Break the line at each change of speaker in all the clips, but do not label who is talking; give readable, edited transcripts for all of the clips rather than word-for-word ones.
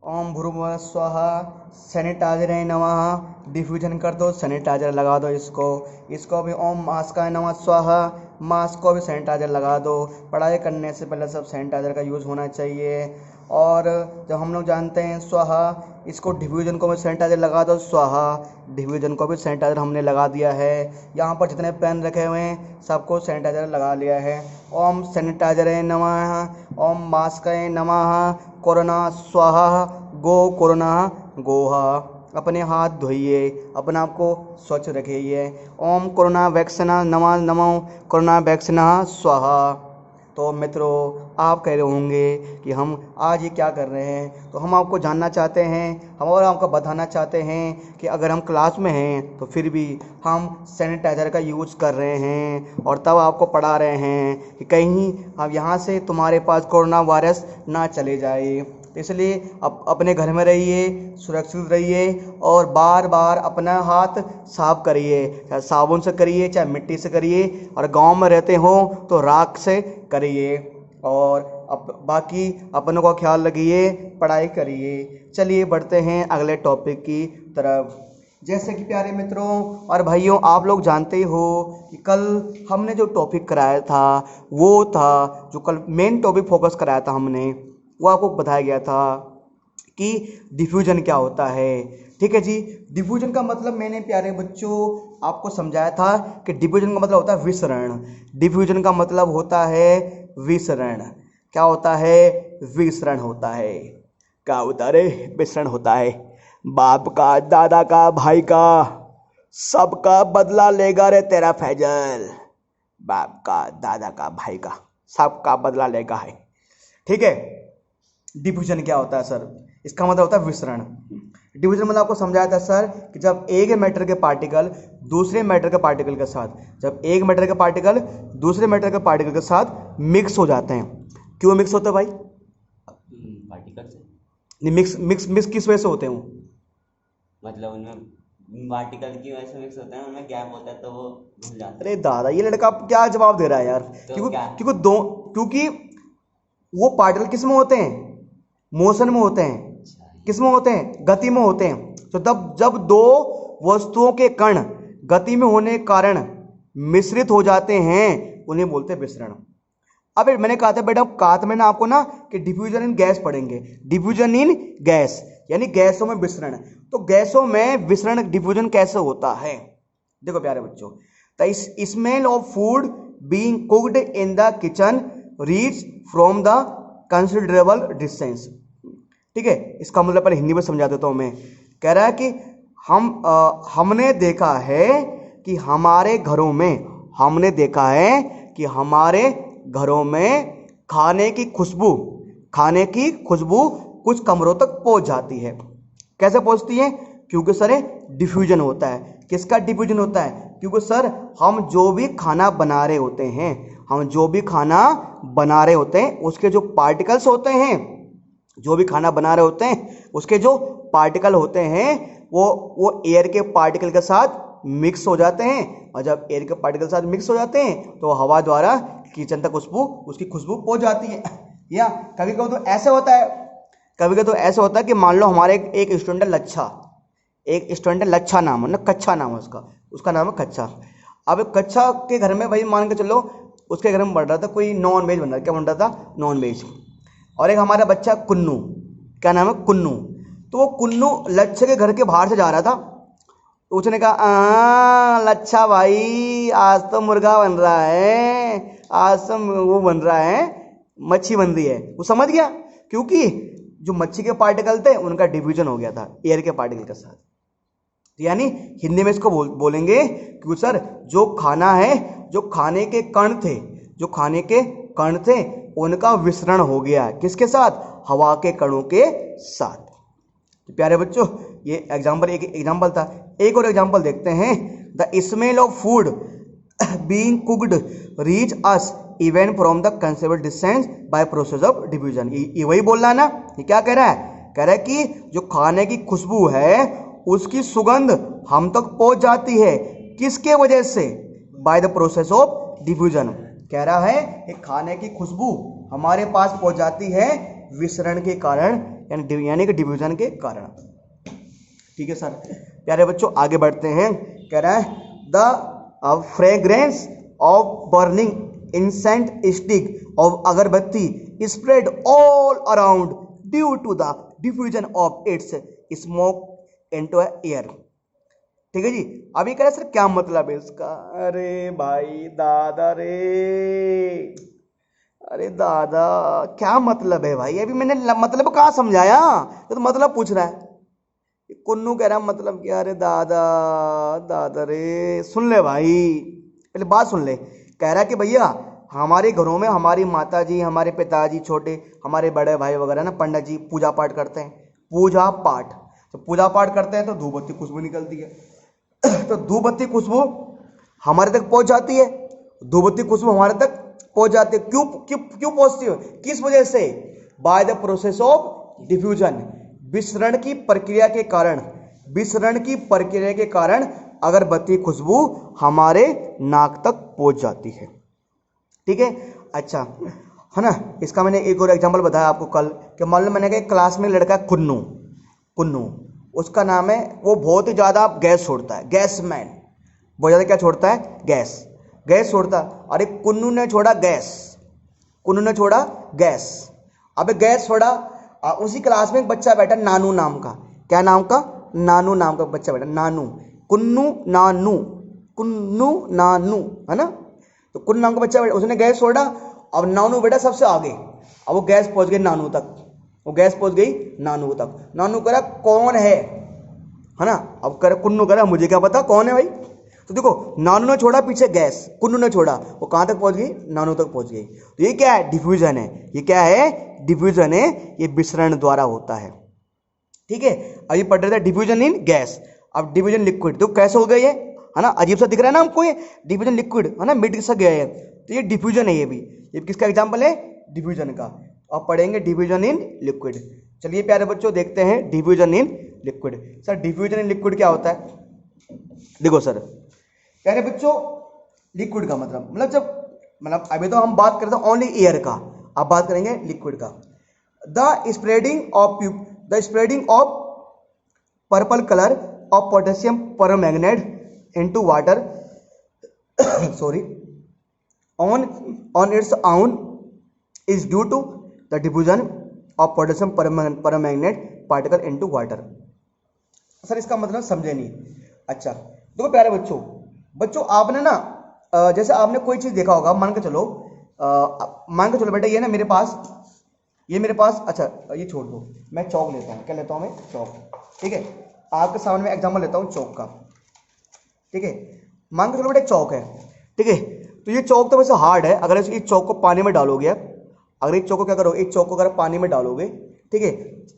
ओम भूर्भुवः स्वाहा। सैनिटाइजर नमः। डिफ्यूजन कर दो, सैनिटाइजर लगा दो। इसको भी ओम मास्काय नमः स्वाहा। मास्क को भी सैनिटाइजर लगा दो। पढ़ाई करने से पहले सब सैनिटाइजर का यूज़ होना चाहिए। और जब हम लोग जानते हैं स्वाहा, इसको डिफ्यूजन को भी सैनिटाइजर लगा दो स्वाहा। डिफ्यूजन को भी सैनिटाइजर हमने लगा दिया है। यहाँ पर जितने पेन रखे हुए हैं सबको सैनिटाइजर लगा लिया है। ओम सैनिटाइजर नमः। ओम मास्काय नमः। कोरोना स्वाहा। गो कोरोना गोहा। अपने हाथ धोइए, अपने आप को स्वच्छ रखिए। ओम कोरोना वैक्सीना नमः नमो कोरोना वैक्सीना स्वाहा। तो मित्रों, आप कह रहे होंगे कि हम आज ये क्या कर रहे हैं, तो हम आपको जानना चाहते हैं, हम और आपको बताना चाहते हैं कि अगर हम क्लास में हैं तो फिर भी हम सैनिटाइज़र का यूज़ कर रहे हैं और तब आपको पढ़ा रहे हैं कि कहीं अब यहाँ से तुम्हारे पास कोरोना वायरस ना चले जाए। तो इसलिए अपने घर में रहिए, सुरक्षित रहिए और बार बार अपना हाथ साफ करिए, चाहे साबुन से करिए चाहे मिट्टी से करिए, और गांव में रहते हो तो राख से करिए। और बाकी अपनों का ख्याल रखिए, पढ़ाई करिए। चलिए बढ़ते हैं अगले टॉपिक की तरफ। जैसे कि प्यारे मित्रों और भाइयों, आप लोग जानते ही हो कि कल हमने जो टॉपिक कराया था वो था, जो कल मेन टॉपिक फोकस कराया था हमने, वो आपको बताया गया था कि डिफ्यूजन क्या होता है। ठीक है जी। डिफ्यूजन का मतलब मैंने प्यारे बच्चों आपको समझाया था कि डिफ्यूजन का मतलब होता है विसरण। डिफ्यूजन का मतलब होता है विसरण। क्या होता है? विसरण होता है। क्या होता है? विसरण होता है। बाप का, दादा का, भाई का, सबका बदला लेगा रे तेरा फैजल। बाप का, दादा का, भाई का, सबका बदला लेगा है। ठीक है। डिफ्यूजन क्या होता है सर? इसका मतलब होता है विसरण। डिफ्यूजन मतलब आपको समझाया था सर कि जब एक मैटर के पार्टिकल दूसरे मैटर के पार्टिकल के साथ, जब एक मैटर के पार्टिकल दूसरे मैटर के पार्टिकल के साथ मिक्स हो जाते हैं। क्यों मिक्स होते हैं भाई?
पार्टिकल से।
नहीं, मिक्स मिक्स मिक्स किस वजह से होते हैं?
मतलब उनमें पार्टिकल की वजह से मिक्स होते हैं, उनमें गैप होता है तो वो घुल जाते
अरे
हैं।
दादा, ये लड़का क्या जवाब दे रहा है यार?
तो
क्योंकि
क्या?
क्योंकि वो पार्टिकल किस में होते हैं? मोशन में होते हैं। किस में होते हैं? गति में होते हैं। तो तब जब दो वस्तुओं के कण गति में होने के कारण मिश्रित हो जाते हैं, उन्हें बोलते हैं विसरण। अब मैंने कहा था बेटा, कहा था मैंने आपको ना कि डिफ्यूजन इन गैस पढ़ेंगे। डिफ्यूजन इन गैस यानी गैसों में विसरण। तो गैसों में विसरण डिफ्यूजन कैसे होता है? देखो प्यारे बच्चों, the smell of food being cooked in the kitchen reach from the considerable distance. ठीक है। इसका मतलब पहले हिंदी में समझा देता हूं मैं। कह रहा है कि हमने देखा है कि हमारे घरों में, हमने देखा है कि हमारे घरों में खाने की खुशबू कुछ कमरों तक पहुंच जाती है। कैसे पहुंचती है? क्योंकि सर डिफ्यूजन होता है। किसका डिफ्यूजन होता है? क्योंकि सर हम जो भी खाना बना रहे होते हैं उसके जो पार्टिकल्स होते हैं, जो भी खाना बना रहे होते हैं उसके जो पार्टिकल होते हैं वो एयर के पार्टिकल के साथ मिक्स हो जाते हैं। और जब एयर के पार्टिकल के साथ मिक्स हो जाते हैं तो हवा द्वारा किचन तक उसकी खुशबू पहुंच जाती है। या कभी कभी तो ऐसे होता है कि मान लो हमारे एक स्टूडेंट है लच्छा नाम है ना, कच्छा नाम है उसका नाम है कच्छा। अब कच्छा के घर में भाई मान के चलो उसके घर में बन रहा था कोई नॉन वेज बन रहा था। क्या बन रहा था? Non veg. और एक हमारा बच्चा कुन्नू, क्या नाम है? कुन्नू। तो वो कुन्नू लच्छे के घर के बाहर से जा रहा था। तो उसने कहा, लच्छा भाई आज तो मुर्गा बन रहा है, आज तो वो बन रहा है, मच्छी बन रही है। वो समझ गया क्योंकि जो मच्छी के पार्टिकल थे उनका डिफ्यूजन हो गया था एयर के पार्टिकल के साथ। यानी हिंदी में इसको बोलेंगे कि सर जो खाना है, जो खाने के कण थे उनका विसरण हो गया। किसके साथ? हवा के कणों के साथ। तो प्यारे बच्चों, ये एक एग्जाम्पल था। एक और एग्जाम्पल देखते हैं। The smell of food being cooked reach us even from the considerable distance by process of diffusion. ये वही बोल रहा है ना? ये क्या कह रहा है? कह रहा है कि जो खाने की खुशबू है उसकी सुगंध हम तक पहुंच जाती है। किसके वजह से? By the process of diffusion. कह रहा है कि खाने की खुशबू हमारे पास पहुंच जाती है विसरण के कारण, यानी कि डिफ्यूजन के कारण। ठीक है सर। प्यारे बच्चों आगे बढ़ते हैं। कह रहा है the fragrance of burning incense stick of agarbatti spread all around due to the diffusion of its smoke into air. ठीक है जी। अभी कह रहे सर क्या मतलब है इसका? अरे भाई दादा रे, अरे दादा क्या मतलब है भाई? अभी मैंने मतलब कहाँ समझाया, तो मतलब पूछ रहा है। कुन्नू कह रहा मतलब क्या? अरे दादा दादा रे, सुन ले भाई, पहले बात सुन ले। कह रहा है कि भैया हमारे घरों में हमारी माता जी, हमारे पिताजी, छोटे हमारे बड़े भाई वगैरह ना, पंडित जी पूजा पाठ करते हैं। पूजा पाठ, तो पूजा पाठ करते हैं तो धूप बत्ती खुशबू निकलती है। तो धूप बत्ती खुशबू हमारे तक पहुंच जाती है, धूप बत्ती खुशबू हमारे तक पहुंच जाती है। क्यों क्यों क्यों पहुंचती है? किस वजह से? By the process of diffusion, विसरण की प्रक्रिया के कारण, विसरण की प्रक्रिया के कारण अगरबत्ती खुशबू हमारे नाक तक पहुंच जाती है। ठीक है, अच्छा है ना। इसका मैंने एक और एग्जांपल बताया आपको कल, कि मान लो मैंने कहा क्लास में लड़का है कुन्नू, कुन्नू उसका नाम है, वो बहुत ही ज़्यादा गैस छोड़ता है, गैस मैन, बहुत ज़्यादा क्या छोड़ता है? गैस, गैस छोड़ता। अरे कुन्नू ने छोड़ा गैस, कुन्नू ने छोड़ा गैस। अबे गैस छोड़ा, उसी क्लास में एक बच्चा बैठा नानू नाम का। क्या नाम का? नानू नाम का बच्चा बैठा, नानू, कुन्नू नानू, कुन्नू नानू, है ना। तो कुन्नू नाम का बच्चा बैठा, उसने गैस छोड़ा। अब नानू बेटा सबसे आगे, अब वो गैस पहुंच गई नानू तक, वो गैस पहुंच गई नानू तक। नानू कह रहा कौन है ना। अब कह रहा कुन्नू कह रहा मुझे क्या पता कौन है भाई। तो देखो नानू ने छोड़ा पीछे गैस, कुन्नू ने छोड़ा, वो कहाँ तक पहुंच गई? नानू तक पहुंच गई। तो ये क्या है? डिफ्यूजन है। ये क्या है? डिफ्यूजन है। ये विसरण द्वारा होता है। ठीक है, अभी पढ़ रहे थे डिफ्यूजन इन गैस, अब डिफ्यूजन लिक्विड। तो कैसे हो गया ये, है ना? अजीब सा दिख रहा है ना हमको ये डिफ्यूजन लिक्विड, है ना, मिट सा गया है। तो ये डिफ्यूजन है। ये भी, ये किसका एग्जाम्पल है? डिफ्यूजन का। अब पढ़ेंगे डिफ्यूजन इन लिक्विड। चलिए प्यारे बच्चों देखते हैं diffusion in liquid. Sir diffusion in liquid क्या होता है? देखो सर प्यारे बच्चों, लिक्विड का मतलब जब, मतलब अभी तो हम बात करते हैं ओनली एयर का, अब बात करेंगे लिक्विड का। The spreading of purple colour of potassium permanganate into water sorry on its own is due to the diffusion of potassium permanganate particle into water। Sir इसका मतलब समझे नहीं। अच्छा देखो प्यारे बच्चों, आपने ना जैसे आपने कोई चीज देखा होगा, मान के चलो बेटा, ये ना मेरे पास, ये मेरे पास, अच्छा ये छोड़ दो, मैं चौक लेता हूँ। क्या लेता हूँ मैं? चौक। ठीक है, आपके सामने मैं एग्जाम्पल लेता हूँ चौक का। ठीक है, मान के चलो बेटा चौक है। ठीक है, तो ये चौक तो वैसे हार्ड है। अगर इस चौक को पानी में डालोगे, अगर इस चौक को क्या करोगे, इस चौक को अगर पानी में डालोगे, ठीक है,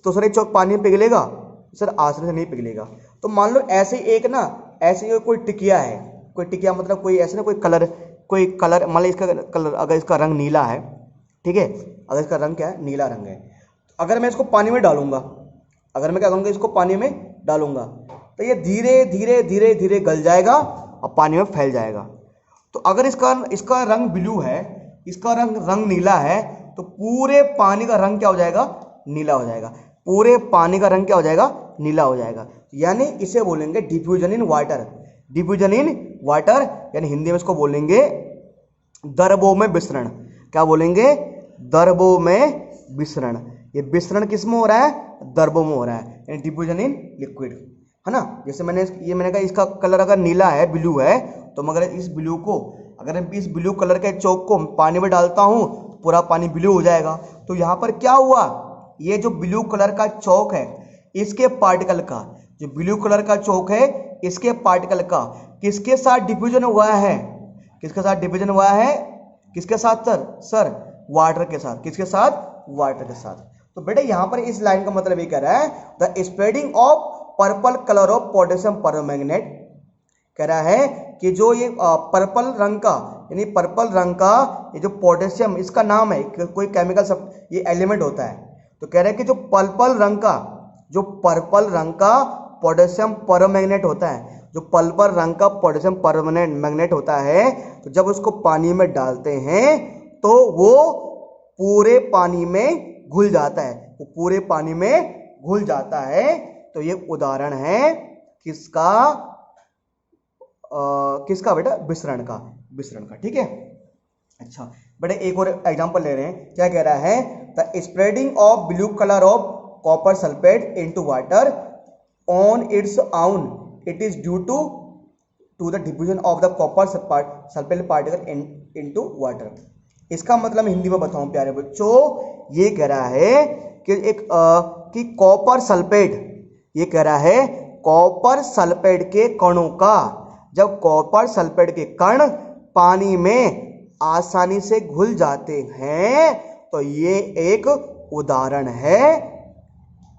तो सर ये चौक पानी में पिघलेगा? सर आसानी से नहीं पिघलेगा। तो मान लो ऐसे ही एक ना, ऐसे ही कोई टिकिया है, कोई टिकिया मतलब कोई ऐसे ना कोई कलर, मान लो इसका कलर, अगर इसका रंग नीला है, ठीक है, अगर इसका रंग क्या है? नीला रंग है। अगर मैं इसको पानी में डालूंगा, अगर मैं क्या करूँगा, इसको पानी में डालूंगा, तो ये धीरे धीरे धीरे धीरे गल जाएगा और पानी में फैल जाएगा। तो अगर इसका रंग ब्लू है, इसका रंग नीला है, तो पूरे पानी का रंग क्या हो जाएगा? नीला हो जाएगा। पूरे पानी का रंग क्या हो जाएगा? नीला हो जाएगा। यानी इसे बोलेंगे diffusion in water. Diffusion in water, यानी हिंदी में इसको बोलेंगे दरबों में विसरण। क्या बोलेंगे? दरबों में विसरण। ये विसरण किस में हो रहा है? दरबों में हो रहा है, यानी डिफ्यूजन इन लिक्विड, है ना। जैसे मैंने कहा इसका कलर अगर नीला है, ब्लू है, तो मगर इस ब्लू कलर के चौक को पानी में डालता हूं तो पूरा पानी ब्लू हो जाएगा। तो यहां पर क्या हुआ? ये जो ब्लू कलर का चौक है, इसके पार्टिकल का, जो ब्लू कलर का चौक है, इसके पार्टिकल का किसके साथ डिफ्यूजन हुआ है? किसके साथ डिफ्यूजन हुआ है? किसके साथ सर? वाटर के साथ। किसके साथ? वाटर के साथ। तो बेटा यहां पर इस लाइन का मतलब ये कह रहा है the spreading of purple colour of potassium permanganate, कह रहा है कि जो ये पर्पल रंग का, यानी पर्पल रंग का ये जो पोटेशियम, इसका नाम है, कोई केमिकल सब ये एलिमेंट होता है। तो कह रहा है कि जो पर्पल रंग का पोटेशियम परमैंगनेट होता है, जो पर्पल रंग का पोटेशियम परमैंगनेट होता है, तो जब उसको पानी में डालते हैं तो वो पूरे पानी में घुल जाता है, वो पूरे पानी में घुल जाता है। तो ये उदाहरण है किसका? किसका बेटा? विसरण का, विसरण का। ठीक है, अच्छा बेटा एक और एग्जांपल ले रहे हैं। क्या कह रहा है? The spreading of blue colour of copper sulphate into water on its own, it is due to the diffusion of the copper sulphate particle into water. इसका मतलब हिंदी में बताऊं प्यारे बच्चों, ये कह रहा है कि कि कॉपर सल्फेट, ये कह रहा है कॉपर सल्फेट के कणों का, जब कॉपर सल्फेट के कण पानी में आसानी से घुल जाते हैं तो ये एक उदाहरण है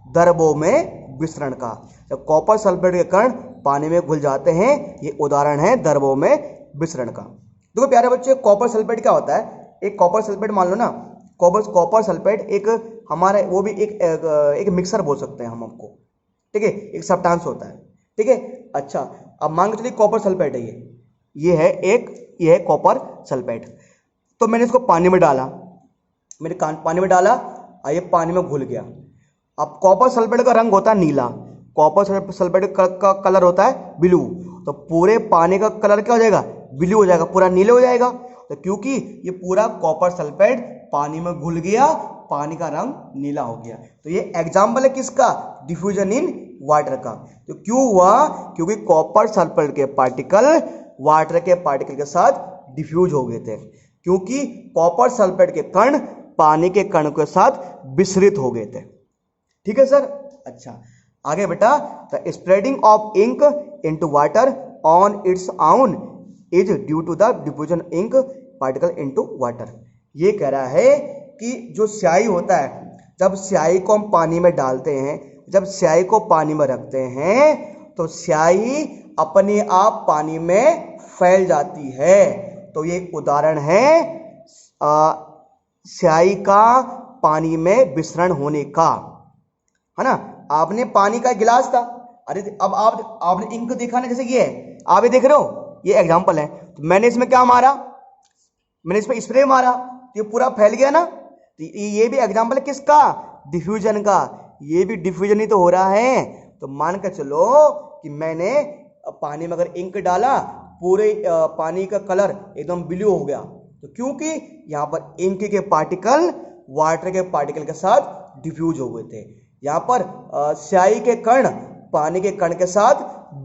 द्रवों में विसरण का। जब कॉपर सल्फेट के कण पानी में घुल जाते हैं, ये उदाहरण है द्रवों में विसरण का। देखो प्यारे बच्चे, कॉपर सल्फेट क्या होता है? एक कॉपर सल्फेट मान लो ना, कॉपर सल्फेट एक हमारा वो भी एक मिक्सर बोल सकते हैं हम आपको। ठीक है, एक सब्सटेंस होता है। ठीक है, अच्छा अब मान के चलिए कॉपर सल्फेट है, ये है कॉपर सल्फेट। तो मैंने इसको पानी में डाला, पानी में डाला और ये पानी में घुल गया। अब कॉपर सल्फेट का रंग होता है नीला, कॉपर सल्फेट का कलर होता है ब्लू। तो पूरे पानी का कलर क्या हो जाएगा? ब्लू हो जाएगा, पूरा नीले हो जाएगा। तो क्योंकि ये पूरा कॉपर सल्फेट पानी में घुल गया, पानी का रंग नीला हो गया। तो ये एग्जाम्पल है किसका? डिफ्यूजन इन वाटर का। तो क्यों हुआ? क्योंकि कॉपर सल्फेट के पार्टिकल वाटर के पार्टिकल के साथ डिफ्यूज हो गए थे, क्योंकि कॉपर सल्फेट के कण पानी के कण के साथ विसरित हो गए थे। ठीक है सर, अच्छा आगे बेटा, the spreading of ink into water on its own is due to the diffusion ink particle into water. ये कह रहा है कि जो स्याही होता है, जब स्याही को हम पानी में डालते हैं, जब स्याही को पानी में रखते हैं तो स्याही अपने आप पानी में फैल जाती है। तो ये उदाहरण है स्याही का पानी में विसरण होने का, है ना। आपने पानी का गिलास था, अरे अब आपने इंक देखा ना, जैसे ये है, आप ये देख रहे हो, ये एग्जांपल है। तो मैंने इसमें क्या मारा? मैंने इसमें स्प्रे मारा, तो ये पूरा फैल गया ना। तो ये भी एग्जांपल है किसका? डिफ्यूजन का। ये भी डिफ्यूजन ही तो हो रहा है। तो मान के चलो कि मैंने पानी में अगर इंक डाला, पूरे पानी का कलर एकदम ब्लू हो गया, तो क्योंकि यहाँ पर इंक के पार्टिकल वाटर के पार्टिकल के साथ डिफ्यूज हो गए थे। यहाँ पर स्याही के कण पानी के कण के साथ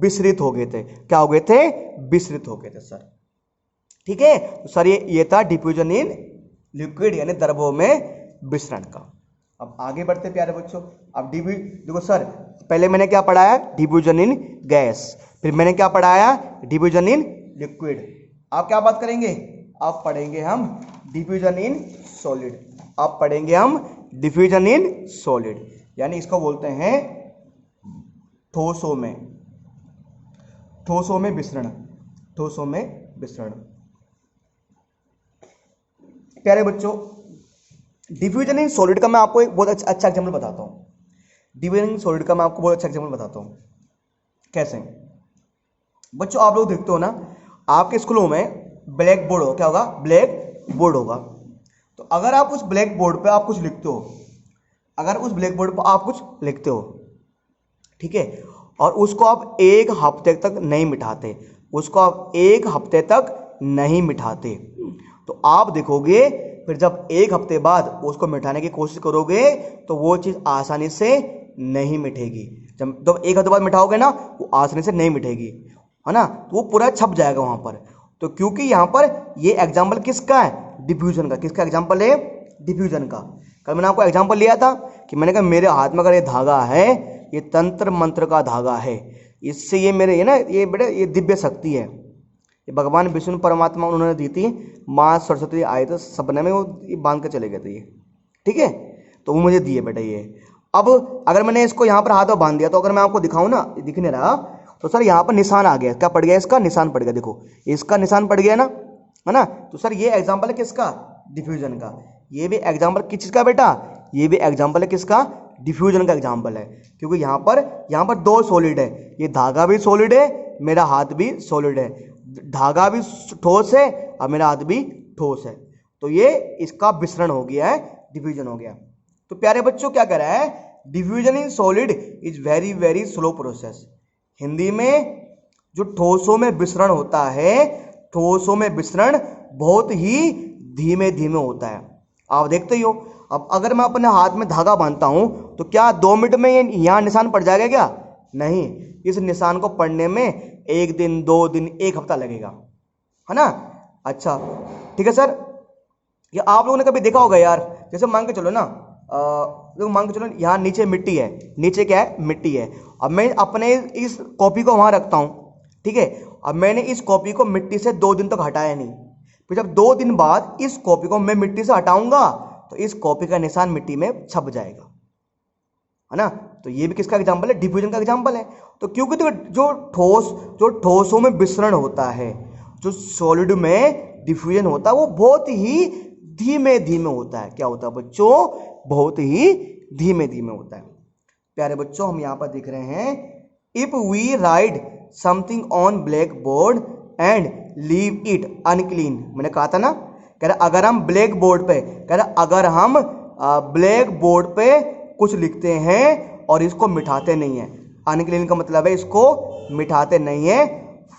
विसरित हो गए थे। क्या हो गए थे? विसरित हो गए थे सर। ठीक है, तो सर ये था डिफ्यूजन इन लिक्विड यानी द्रवों में विसरण का। अब आगे बढ़ते प्यारे बच्चों। अब देखो सर, पहले मैंने क्या पढ़ाया? डिफ्यूजन इन गैस, फिर मैंने क्या पढ़ाया? Diffusion in liquid. आप क्या बात करेंगे? आप पढ़ेंगे हम डिफ्यूजन इन सॉलिड। आप पढ़ेंगे हम डिफ्यूजन इन सॉलिड, यानी इसको बोलते हैं ठोसों में विसरण। ठोसों में विसरण। प्यारे बच्चों, डिफ्यूजन इन सॉलिड का मैं आपको एक बहुत अच्छा एग्जांपल बताता हूँ। डिफ्यूजन इन सॉलिड का मैं आपको बहुत अच्छा एग्जांपल बताता हूँ। कैसे? बच्चों आप लोग देखते हो ना, आपके स्कूलों में ब्लैक बोर्ड हो, क्या होगा? ब्लैक बोर्ड होगा। तो अगर आप उस ब्लैक बोर्ड पे आप कुछ लिखते हो, अगर उस ब्लैक बोर्ड पर आप कुछ लिखते हो, ठीक है, और उसको आप एक हफ्ते तक नहीं मिटाते, उसको आप एक हफ्ते तक नहीं मिटाते, तो आप देखोगे फिर जब एक हफ्ते बाद उसको मिटाने की कोशिश करोगे तो वो चीज़ आसानी से नहीं मिटेगी। जब एक हफ्ते बाद मिटाओगे ना, वो आसानी से नहीं मिटेगी, है ना। तो वो पूरा छप जाएगा वहाँ पर। तो क्योंकि यहाँ पर ये एग्जाम्पल किसका है? डिफ्यूजन का। किसका एग्जाम्पल है? डिफ्यूजन का। कल मैंने आपको एग्जाम्पल लिया था कि मैंने कहा मेरे हाथ में अगर ये धागा है, ये तंत्र मंत्र का धागा है, इससे ये मेरे ये ना ये बेटा ये दिव्य शक्ति है, ये भगवान विष्णु परमात्मा उन्होंने दी थी। माँ सरस्वती आए थे सपने में, वो ये बांध के चले गए थे ये, ठीक है, तो वो मुझे दिए बेटा ये। अब अगर मैंने इसको यहाँ पर हाथ में बांध दिया तो अगर मैं आपको दिखाऊं ना, दिख नहीं रहा, तो सर यहाँ पर निशान आ गया। क्या पड़ गया? इसका निशान पड़ गया, देखो इसका निशान पड़ गया ना, है ना। तो सर ये एग्जाम्पल है किसका? डिफ्यूजन का। ये भी एग्जाम्पल किस चीज़ का बेटा? ये भी एग्जाम्पल है किसका? डिफ्यूजन का एग्जाम्पल है। क्योंकि यहाँ पर दो सॉलिड है, ये धागा भी सॉलिड है, मेरा हाथ भी सॉलिड है। धागा भी ठोस है और मेरा हाथ भी ठोस है, तो ये इसका विसरण हो गया है, डिफ्यूजन हो गया। तो प्यारे बच्चों क्या कह रहा है, diffusion in solid is very very slow process. Hindi में जो ठोसों में विसरण होता है, ठोसों में विसरण बहुत ही धीमे धीमे होता है। आप देखते ही हो, अब अगर मैं अपने हाथ में धागा बांधता हूं तो क्या 2 मिनट में ये यहाँ निशान पड़ जाएगा क्या? नहीं, इस निशान को पढ़ने में 1 दिन 2 दिन 1 हफ्ता लगेगा, है ना। अच्छा ठीक है सर, ये आप लोगों ने कभी देखा होगा यार, जैसे मान के चलो ना, मान के चलो यहाँ नीचे मिट्टी है, नीचे क्या है, मिट्टी है। अब मैं अपने इस कॉपी को वहाँ रखता हूँ, ठीक है। अब मैंने इस कॉपी को मिट्टी से 2 दिन तक हटाया नहीं, फिर जब 2 दिन बाद इस कॉपी को मैं मिट्टी से हटाऊंगा तो इस कॉपी का निशान मिट्टी में छप जाएगा, है ना। तो ये भी किसका एग्जाम्पल है, डिफ्यूजन का एग्जाम्पल है। तो क्योंकि तो जो ठोसों में विसरण होता है, जो सॉलिड में डिफ्यूजन होता है, वो बहुत ही धीमे धीमे होता है। क्या होता है बच्चों, बहुत ही धीमे धीमे होता है। प्यारे बच्चों हम यहाँ पर देख रहे हैं, if we write something on black board and leave it unclean, मैंने कहा था ना, कह रहा अगर हम ब्लैक बोर्ड पे, कह रहा अगर हम ब्लैक बोर्ड पे कुछ लिखते हैं और इसको मिटाते नहीं है, अनक्लीन का मतलब है इसको मिटाते नहीं है,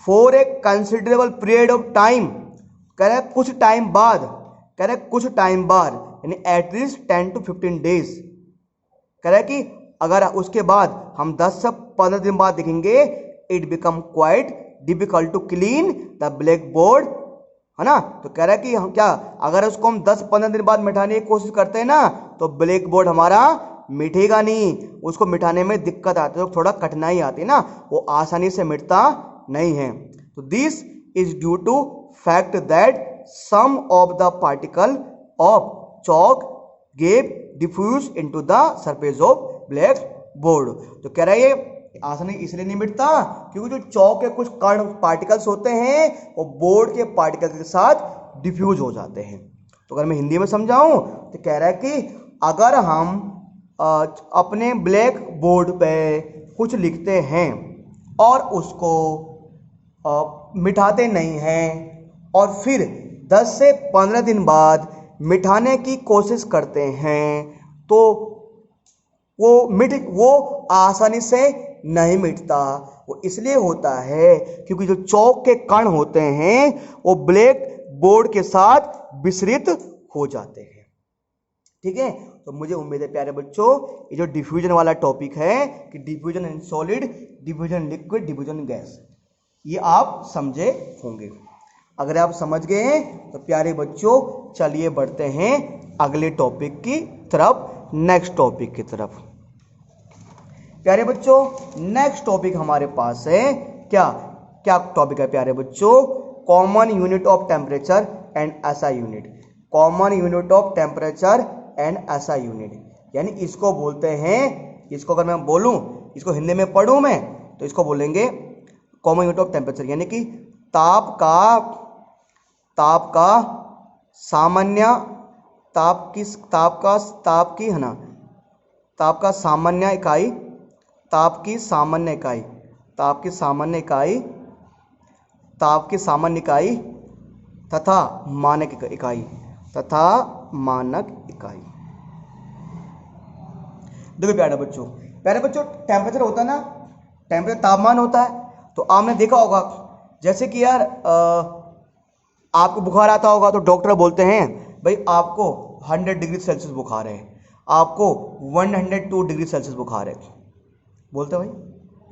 for a considerable period of time, कह रहा कुछ टाइम बाद, कह रहा कुछ टाइम बाद, यानी एटलीस्ट 10 to 15 डेज, कह रहा है कि अगर उसके बाद हम 10 से 15 दिन बाद देखेंगे, it become quite difficult to clean the black board, है ना। तो कह रहा है कि हम क्या, अगर उसको हम 10-15 दिन बाद मिटाने की कोशिश करते हैं ना, तो ब्लैक बोर्ड हमारा मिटेगा नहीं, उसको मिटाने में दिक्कत आती है, तो थोड़ा कठिनाई आती है ना, वो आसानी से मिटता नहीं है। तो this is due to fact that some of the particle of chalk gave diffuse into the surface of black board. तो कह रहा है ये आसानी इसलिए नहीं मिटता क्योंकि जो चौक के कुछ कण पार्टिकल्स होते हैं वो बोर्ड के पार्टिकल के साथ डिफ्यूज हो जाते हैं। तो अगर मैं हिंदी में समझाऊं तो कह रहा है कि अगर हम अपने ब्लैक बोर्ड पे कुछ लिखते हैं और उसको मिटाते नहीं हैं और फिर 10 से 15 दिन बाद मिटाने की कोशिश करते हैं, तो वो आसानी से नहीं मिटता। वो इसलिए होता है क्योंकि जो चौक के कण होते हैं वो ब्लैक बोर्ड के साथ विसरित हो जाते हैं। ठीक है, तो मुझे उम्मीद है प्यारे बच्चों ये जो डिफ्यूजन वाला टॉपिक है कि diffusion in solid, diffusion in liquid, diffusion in gas, ये आप समझे होंगे। अगर आप समझ गए हैं तो प्यारे बच्चों चलिए बढ़ते हैं अगले टॉपिक की तरफ, नेक्स्ट टॉपिक की तरफ। प्यारे बच्चों नेक्स्ट टॉपिक हमारे पास है क्या क्या टॉपिक है प्यारे बच्चों, common unit of temperature and SI unit. Common unit of temperature and SI unit, यानी इसको बोलते हैं, इसको अगर मैं बोलूं, इसको हिंदी में पढ़ूं मैं तो इसको बोलेंगे कॉमन यूनिट ऑफ टेम्परेचर, यानी कि ताप का सामान्य, ताप की है ना, ताप की सामान्य इकाई तथा मानक इकाई, देखो प्यारे बच्चों टेम्परेचर होता है ना, टेम्परेचर तापमान होता है। तो आपने देखा होगा जैसे कि यार आपको बुखार आता होगा तो डॉक्टर बोलते हैं भाई आपको 100 डिग्री सेल्सियस बुखार है, आपको 102 डिग्री सेल्सियस बुखार है, बोलते हैं भाई,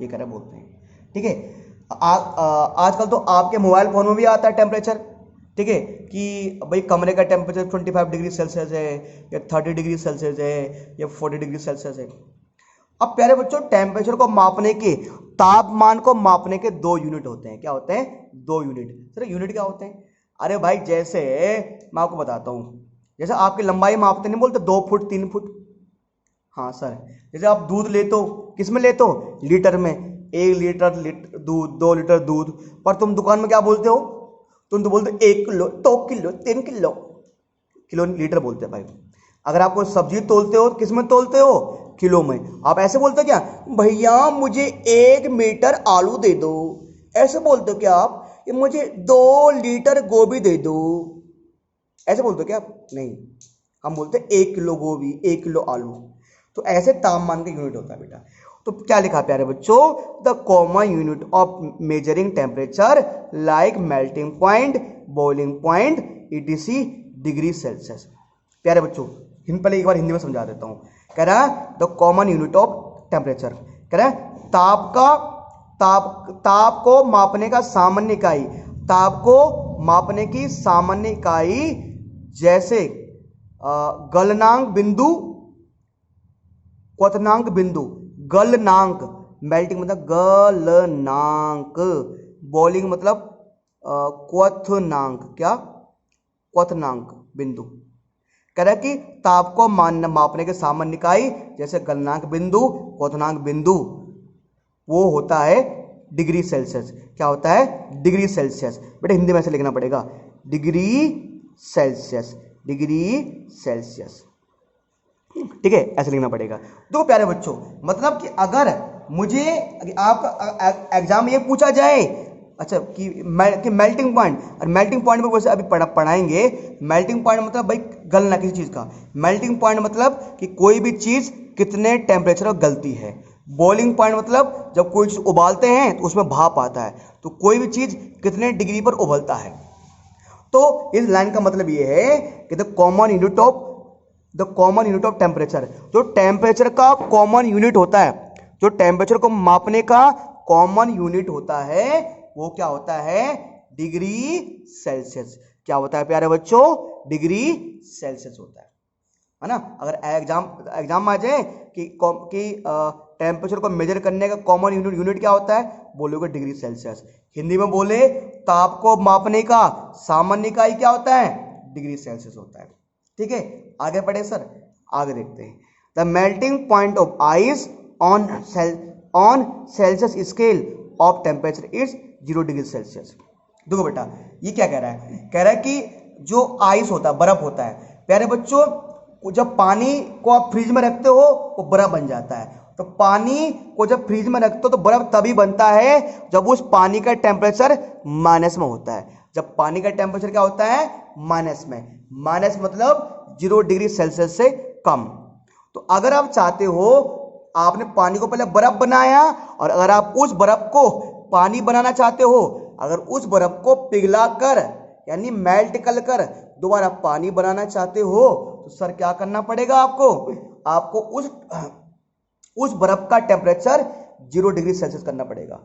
ये कह रहे बोलते हैं। ठीक है, आजकल तो आपके मोबाइल फ़ोन में भी आता है टेम्परेचर, ठीक है, कि भाई कमरे का टेम्परेचर 25 डिग्री सेल्सियस है या 30 डिग्री सेल्सियस है या 40 डिग्री सेल्सियस है। अब प्यारे बच्चों टेम्परेचर को मापने के, तापमान को मापने के 2 यूनिट होते हैं। क्या होते हैं? 2 यूनिट। सर यूनिट क्या होते हैं? अरे भाई जैसे मैं आपको बताता हूँ, जैसे आपकी लंबाई मापते नहीं बोलते 2 फुट 3 फुट, हाँ सर, जैसे आप दूध लेते हो, किस में लेते हो? लीटर में, 1 लीटर दूध, 2 लीटर दूध, पर तुम दुकान में क्या बोलते हो? तुम तो बोलते हो 1 kilo, 2 kilo, 3 kilo, kilo litre बोलते हैं भाई। अगर आपको सब्जी तोलते हो किस में तोलते हो? किलो में। आप ऐसे बोलते हो क्या, भैया मुझे 1 मीटर आलू दे दो, ऐसे बोलते हो क्या आप? ये मुझे 2 लीटर गोभी दे दो, ऐसे बोलते हो क्या आप? नहीं, हम बोलते हैं 1 किलो गोभी, 1 किलो आलू। तो ऐसे तापमान का यूनिट होता है बेटा। तो क्या लिखा प्यारे बच्चों, the common unit of measuring temperature like melting point, boiling point, ETC degree Celsius. प्यारे बच्चों पहले एक बार हिंदी में समझा देता हूँ। कह रहा है the common unit of temperature, कह रहा है ताप को मापने का सामान्य इकाई, ताप को मापने की सामान्य इकाई जैसे गलनांक बिंदु, क्वथनांक बिंदु, गलनांक, मेल्टिंग मतलब गलनांक, बॉइलिंग मतलब क्वथनांक, क्या क्वथनांक बिंदु। कह रहा है कि ताप को मापने के सामान्य इकाई जैसे गलनांक बिंदु, क्वथनांक बिंदु, वो होता है डिग्री सेल्सियस। क्या होता है? Degree Celsius. बेटा हिंदी में ऐसे लिखना पड़ेगा, डिग्री सेल्सियस, डिग्री सेल्सियस, ठीक है, ऐसे लिखना पड़ेगा। तो प्यारे बच्चों मतलब कि अगर मुझे आपका एग्जाम ये पूछा जाए अच्छा कि मेल्टिंग पॉइंट, और मेल्टिंग पॉइंट में वैसे अभी पढ़ाएंगे। मेल्टिंग पॉइंट मतलब भाई गलना किसी चीज का। मेल्टिंग पॉइंट मतलब कि कोई भी चीज कितने टेम्परेचर पर गलती है। बॉइलिंग पॉइंट मतलब जब कोई चीज उबालते हैं तो उसमें भाप आता है, तो कोई भी चीज कितने डिग्री पर उबलता है। तो इस लाइन का मतलब ये है कि the common unit of temperature, जो टेम्परेचर का कॉमन यूनिट होता है, जो टेम्परेचर को मापने का कॉमन यूनिट होता है, वो क्या होता है? Degree Celsius. क्या होता है प्यारे बच्चों? डिग्री सेल्सियस होता है ना। अगर एग्जाम आ जाए कि टेम्परेचर को मेजर करने का कॉमन यूनिट क्या होता है, बोलोगे डिग्री सेल्सियस। हिंदी में बोले ताप को मापने का सामान्य इकाई क्या होता है? डिग्री सेल्सियस होता है। ठीक है, आगे बढ़े सर, आगे देखते हैं। The melting point of ice on Celsius scale of temperature is 0 degree Celsius. देखो बेटा ये क्या कह रहा है? कह रहा है कि जो आइस होता है, बर्फ होता है प्यारे बच्चों, जब पानी को आप फ्रिज में रखते हो वो बर्फ बन जाता है। तो पानी को जब फ्रिज में रखते हो तो बर्फ तभी बनता है जब उस पानी का टेम्परेचर माइनस में होता है। जब पानी का टेम्परेचर क्या होता है? माइनस में। माइनस मतलब 0 डिग्री सेल्सियस से कम। तो अगर आप चाहते हो, आपने पानी को पहले बर्फ बनाया, और अगर आप उस बर्फ को पानी बनाना चाहते हो, अगर उस बर्फ को पिघला कर यानी मेल्ट कर दोबारा पानी बनाना चाहते हो, तो सर क्या करना पड़ेगा आपको? आपको उस बर्फ का टेम्परेचर 0 डिग्री सेल्सियस करना पड़ेगा।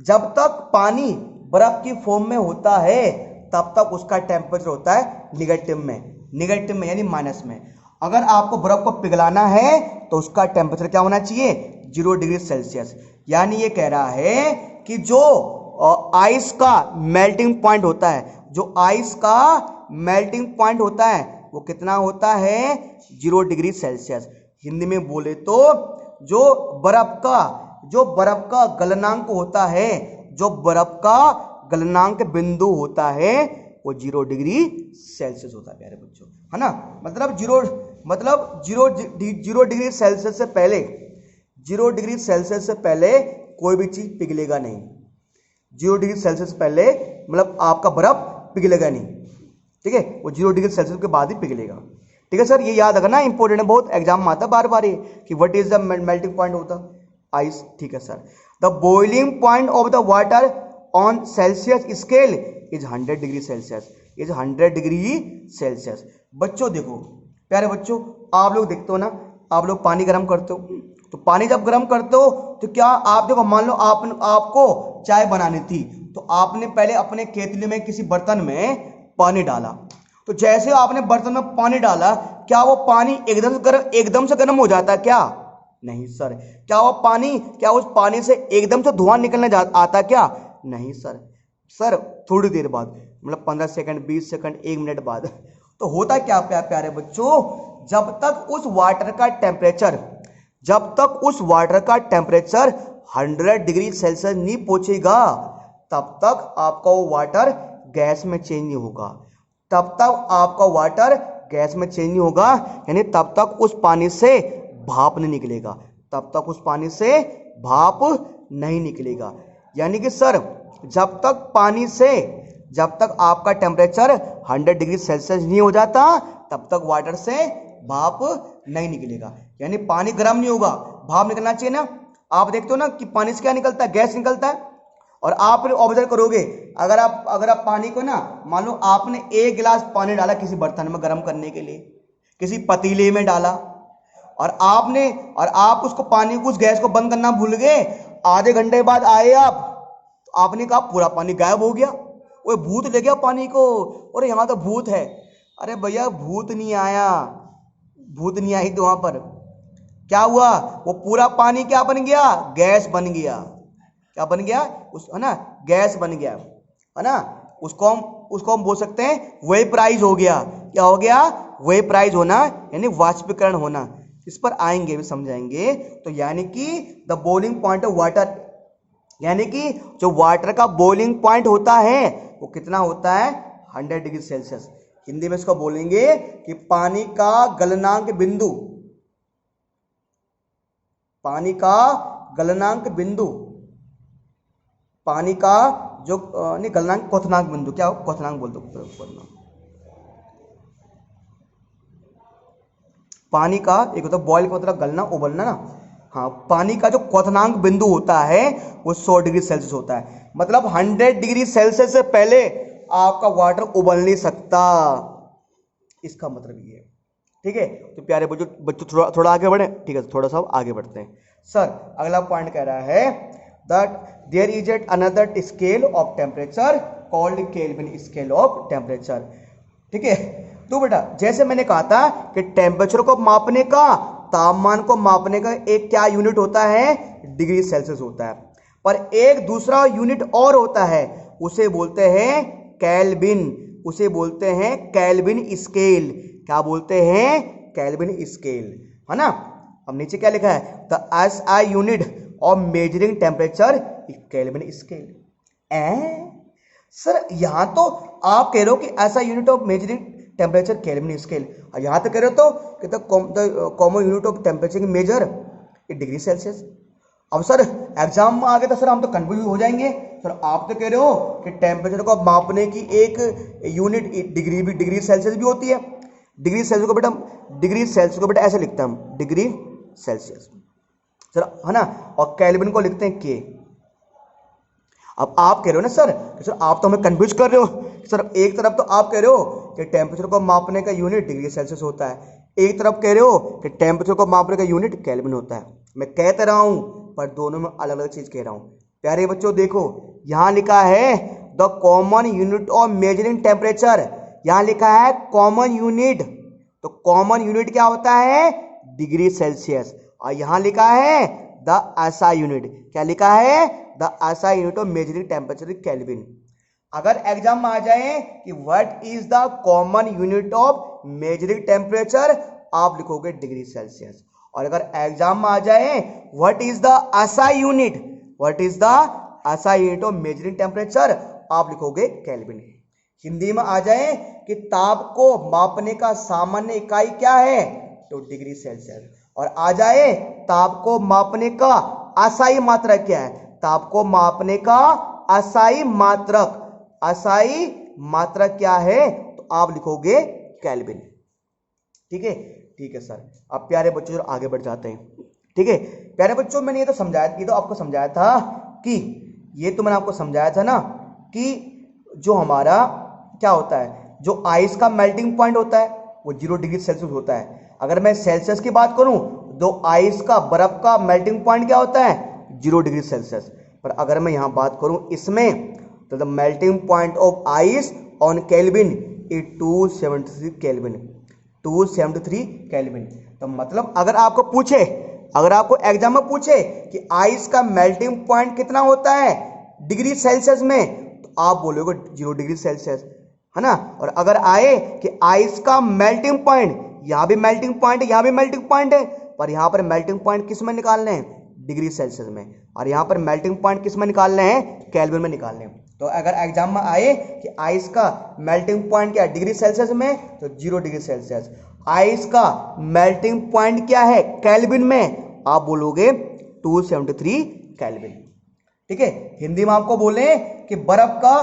जब तक पानी बर्फ की फॉर्म में होता है तब तक उसका टेम्परेचर होता है निगेटिव में यानी माइनस में। अगर आपको बर्फ को पिघलाना है तो उसका टेम्परेचर क्या होना चाहिए? 0 डिग्री सेल्सियस। यानी ये कह रहा है कि जो आइस का मेल्टिंग पॉइंट होता है, जो आइस का मेल्टिंग पॉइंट होता है वो कितना होता है? 0 डिग्री सेल्सियस। हिंदी में बोले तो जो बर्फ का गलनांक होता है, जो बर्फ का गलनांक बिंदु होता है वो 0 डिग्री सेल्सियस होता है प्यारे बच्चों, है ना। मतलब 0 डिग्री सेल्सियस से पहले, 0 डिग्री सेल्सियस से पहले कोई भी चीज पिघलेगा नहीं। 0 डिग्री सेल्सियस से पहले मतलब आपका बर्फ पिघलेगा नहीं, ठीक है, वो 0 डिग्री सेल्सियस के बाद ही पिघलेगा। ठीक है सर, ये याद रखना, इंपॉर्टेंट है बहुत, एग्जाम में आता बार बार ये कि what is the melting point होता आइस। ठीक है sir, the boiling point of the water on Celsius scale is 100 degree Celsius, is 100 degree Celsius. बच्चों देखो प्यारे बच्चों, आप लोग देखते हो ना, आप लोग पानी गर्म करते हो, तो पानी जब गर्म करते हो तो क्या आप देखो, मान लो आपको चाय बनानी थी, तो आपने पहले अपने केतली में किसी बर्तन में पानी डाला, तो जैसे आपने बर्तन में पानी डाला, क्या वो पानी एकदम से गर्म हो जाता है क्या? नहीं सर। क्या उस पानी से एकदम से धुआं निकलने आता क्या? नहीं सर थोड़ी देर बाद, मतलब 15 सेकंड, 20 सेकंड, 1 मिनट बाद। तो होता क्या प्यारे बच्चों, जब तक उस वाटर का टेम्परेचर 100 डिग्री सेल्सियस नहीं पहुंचेगा, तब तक आपका वो वाटर गैस में चेंज नहीं होगा, यानी तब तक उस पानी से भाप नहीं निकलेगा। यानी कि सर जब तक आपका टेम्परेचर 100 डिग्री सेल्सियस नहीं हो जाता, तब तक वाटर से भाप नहीं निकलेगा, यानी पानी गर्म नहीं होगा, भाप निकलना चाहिए ना। आप देखते हो ना कि पानी से क्या निकलता है, गैस निकलता है। और आप फिर ऑब्जर्व करोगे, अगर आप पानी को ना, मान लो आपने 1 गिलास पानी डाला किसी बर्तन में गर्म करने के लिए, किसी पतीले में डाला, और आप उसको पानी को, उस गैस को बंद करना भूल गए, आधे घंटे बाद आए आप, तो आपने कहा पूरा पानी गायब हो गया, वो भूत ले गया पानी को, और यहाँ तो भूत है। अरे भैया भूत नहीं आया, भूत नहीं आई, तो वहां पर क्या हुआ, वो पूरा पानी क्या बन गया, गैस बन गया। क्या बन गया, उस, है ना, गैस बन गया, है ना। उसको हम बोल सकते हैं वेपराइज हो गया। क्या हो गया, वेपराइज होना, यानी वाष्पीकरण होना। इस पर आएंगे भी, समझाएंगे। तो यानी कि the boiling point of water, यानी कि जो वाटर का बॉइलिंग पॉइंट होता है वो कितना होता है, 100 डिग्री सेल्सियस। हिंदी में इसको बोलेंगे कि पानी का गलनांक बिंदु, पानी का गलनांक बिंदु, पानी का जो नहीं, गलनांक, क्वथनांक बिंदु, क्या क्वथनांक बोल दो, पानी का एक होता है बॉयल का मतलब गलना, उबलना ना। हाँ, पानी का जो क्वथनांक बिंदु होता है वो 100 डिग्री सेल्सियस होता है। मतलब 100 डिग्री सेल्सियस से पहले आपका वाटर उबल नहीं सकता, इसका मतलब ये है। ठीक है, तो प्यारे बच्चों थोड़ा आगे बढ़े। ठीक है, थोड़ा सा आगे बढ़ते हैं। सर अगला पॉइंट कह रहा है that there is at another scale of temperature called Kelvin scale of temperature. ठीक है, तो बेटा जैसे मैंने कहा था कि टेम्परेचर को मापने का, तापमान को मापने का एक क्या यूनिट होता है, डिग्री सेल्सियस होता है। पर एक दूसरा यूनिट और होता है, उसे बोलते हैं केल्विन, उसे बोलते हैं केल्विन स्केल। क्या बोलते हैं, केल्विन स्केल, है ना। अब नीचे क्या लिखा है, the SI unit of measuring temperature kelvin scale. Sir यहां तो आप कह रहे हो कि ऐसा unit of measuring temperature kelvin scale, और यहां तो कह रहे हो तो कि the common unit of temperature measure degree Celsius. अब सर एग्जाम में आ गए तो सर हम तो कंफ्यूज हो जाएंगे। सर आप तो कह रहे हो कि टेम्परेचर को मापने की एक यूनिट डिग्री सेल्सियस भी होती है। डिग्री सेल्सियस को बेटा ऐसे लिखते हैं हम, डिग्री सेल्सियस सर, है ना, और केल्विन को लिखते हैं के। अब आप कह रहे हो ना सर कि सर आप तो हमें कंफ्यूज कर रहे हो। सर एक तरफ तो आप कह रहे हो कि टेम्परेचर को मापने का यूनिट डिग्री सेल्सियस होता है, एक तरफ कह रहे हो कि टेम्परेचर को मापने का यूनिट केल्विन होता है। मैं कहते रहा हूं पर दोनों में अलग अलग चीज कह रहा हूं। प्यारे बच्चों देखो, यहां लिखा है the common unit of measuring temperature, यहां लिखा है कॉमन यूनिट, तो कॉमन यूनिट क्या होता है, डिग्री सेल्सियस। और यहां लिखा है द एसआई यूनिट, क्या लिखा है, the SI unit of measuring temperature kelvin. अगर एग्जाम में आ जाए कि what is the common unit of measuring temperature, आप लिखोगे डिग्री सेल्सियस। और अगर एग्जाम में आ जाए what is the SI unit, what is the SI unit of measuring temperature, आप लिखोगे केल्विन। हिंदी में आ जाए कि ताप को मापने का सामान्य इकाई क्या है, तो डिग्री सेल्सियस। और आ जाए ताप को मापने का असाई मात्रक क्या है, ताप को मापने का असाई मात्रक, असाई मात्रक क्या है, तो आप लिखोगे केल्विन। ठीक है, ठीक है सर। अब प्यारे बच्चों आगे बढ़ जाते हैं। ठीक है प्यारे बच्चों, मैंने ये तो समझाया, ये तो आपको समझाया था कि ये तो मैंने आपको समझाया था ना कि जो हमारा क्या होता है, जो आइस का मेल्टिंग पॉइंट होता है वो 0 डिग्री सेल्सियस होता है। अगर मैं सेल्सियस की बात करूं तो आइस का, बर्फ का मेल्टिंग पॉइंट क्या होता है, 0 डिग्री सेल्सियस। पर अगर मैं यहां बात करूं इसमें, तो the melting point of ice on kelvin is 273 kelvin, 273 kelvin. तो मतलब अगर आपको पूछे, अगर आपको एग्जाम में पूछे कि आइस का मेल्टिंग पॉइंट कितना होता है डिग्री सेल्सियस में, तो आप बोलोगे 0 डिग्री सेल्सियस, है ना। और अगर आए कि आइस का मेल्टिंग पॉइंट, यहां भी मेल्टिंग पॉइंट है, यहां भी मेल्टिंग पॉइंट है, पर यहां पर मेल्टिंग पॉइंट किस में निकालने हैं, डिग्री सेल्सियस में, और यहां पर मेल्टिंग पॉइंट किस में निकालने हैं, केल्विन में निकालने हैं। तो अगर एग्जाम में आए कि आइस का मेल्टिंग पॉइंट क्या है डिग्री सेल्सियस में, तो 0 डिग्री सेल्सियस। आइस का मेल्टिंग पॉइंट क्या है केल्विन में, आप बोलोगे 273 केल्विन। ठीक है, हिंदी में आपको बोले कि बर्फ का